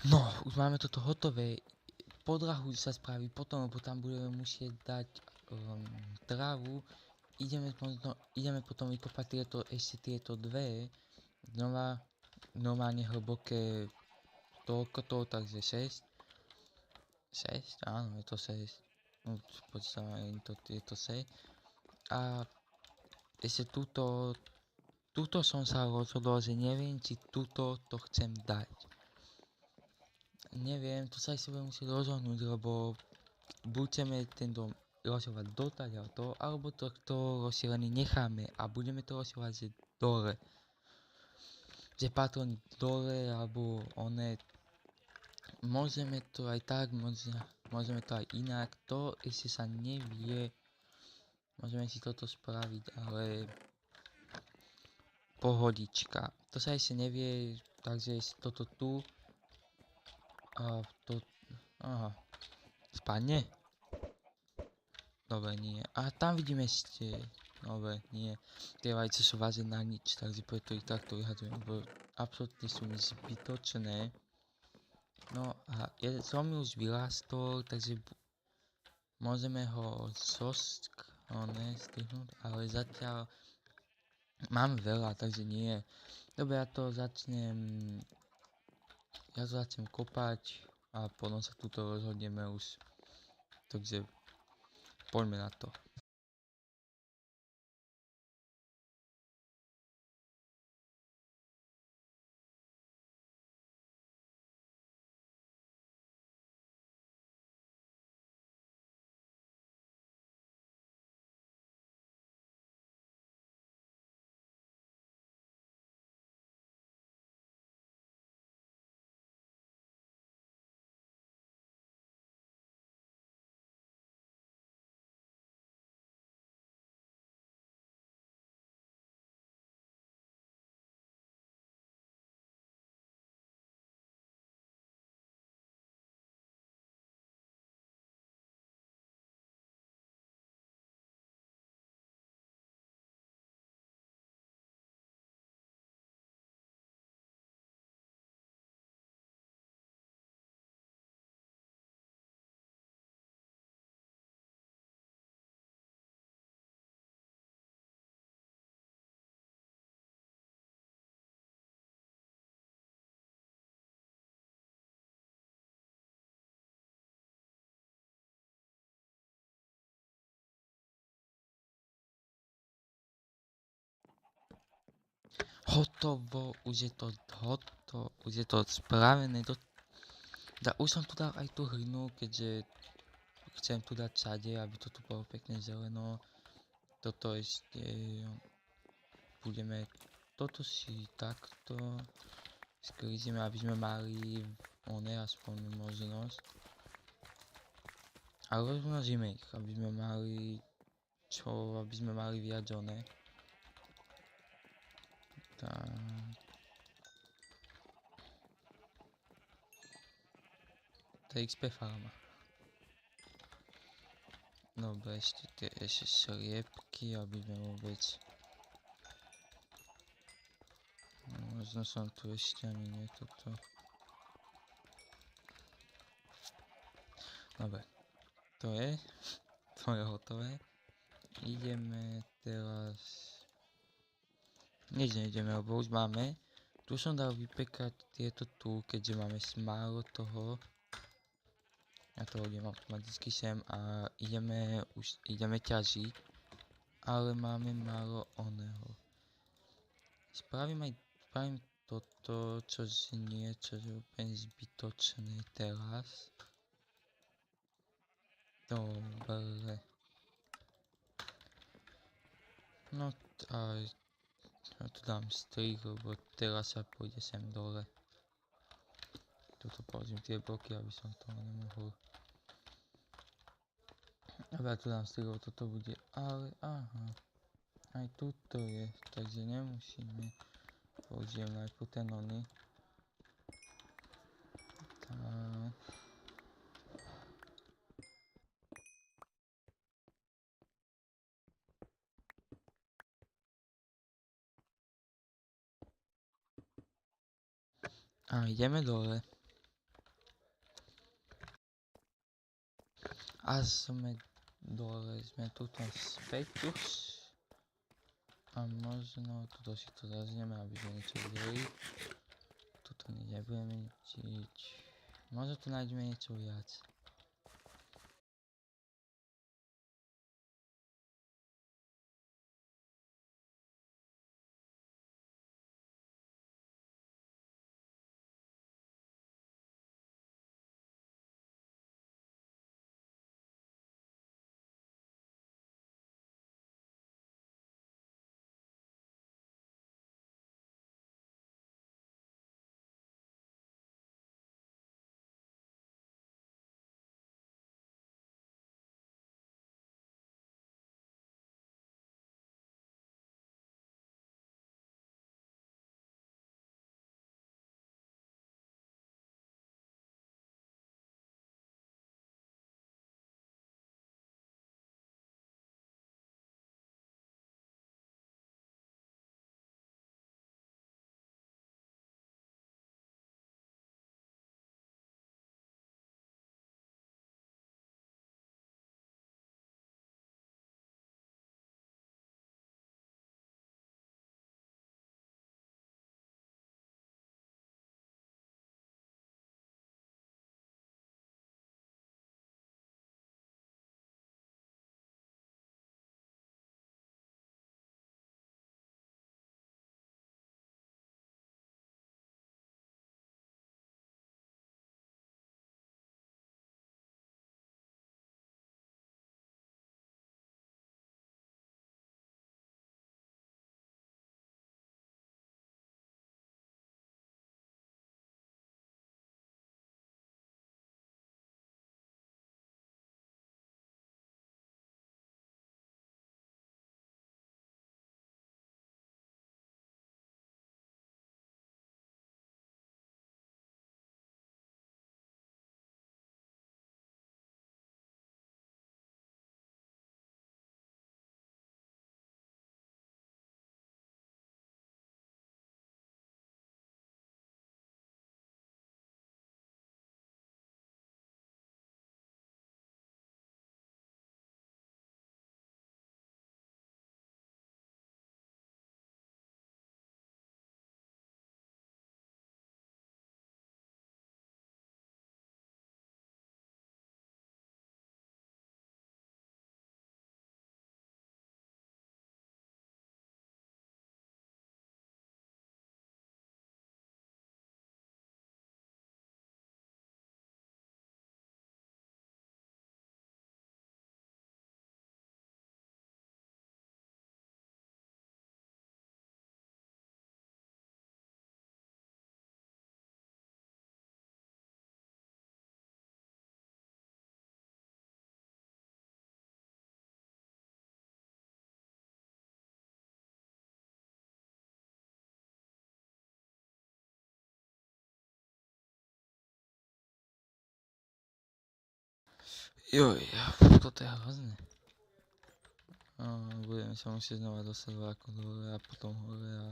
No, už máme toto hotové. Podlahu sa spraví potom, lebo tam budeme musieť dať trávu. Ideme potom vykopať ešte tieto dve. Znova normálne hlboké toľko, takže 6. 6? Áno, je to 6. No, počítame, je to 6. A ešte túto som sa rozhodol, že neviem, či túto to chcem dať. Neviem, to sa ešte budem musieť rozhodnúť, lebo buď chceme ten dom rozširovať dotať a to, alebo to rozšírený necháme a budeme to rozširovať že dole. Že patron dole, alebo môžeme to aj tak, môžeme to aj inak, to ešte sa nevie. Môžeme si toto spraviť, ale pohodička. To sa ešte nevie, takže toto tu a to, aha, spadne? Dobre, nie. A tam vidíme ešte, dobre, nie. Tie vajce sú vážne na nič, takže preto ich takto vyhadzujem, lebo absolútne sú mi zbytočné. No a som už vyrástol, takže môžeme ho strihnúť, ale zatiaľ mám veľa, takže nie. Dobre, ja to začnem kopať a potom sa tuto rozhodneme už. Takže poďme na to. Hotovo, už je to spravené. Už som tu dal aj tú hlinu, keďže chcem tu dať všade, aby to tu bolo pekne zeleno. Toto ešte budeme, toto si takto sklízime, aby sme mali aspoň možnosť. Ale rozmnožíme ich, aby sme mali viac Tak. To je XP farma. Dobre, ešte sliepky, aby sme vôbec... Možno som tu ešte ani nie toto. Dobre, to je hotové. Ideme teraz... Nejdeme, lebo už máme. Tu som dal vypekať tieto tu, keďže máme málo toho. Ja to hodím automaticky sem a ideme ťažiť. Ale máme málo Spravím toto, čo je úplne zbytočné teraz. Dobre. No aj ja tu dám strih, lebo teraz sa pôjde sem dole. Tuto položím tie bloky, aby som toho nemohol. Ja tu dám strih, lebo toto bude, ale aha. Aj tuto je, takže nemusíme. Použijem najprv ten Tak. A ideme dole. A sme dole, sme tuto späť už. A možno tuto si to zaznieme, aby sme niečo videli. Tuto nebudeme ničiť. Možno tu nájdeme niečo viac. Joj, toto je hrozné. Budeme sa musieť znova dostať vlakom dole a potom hore a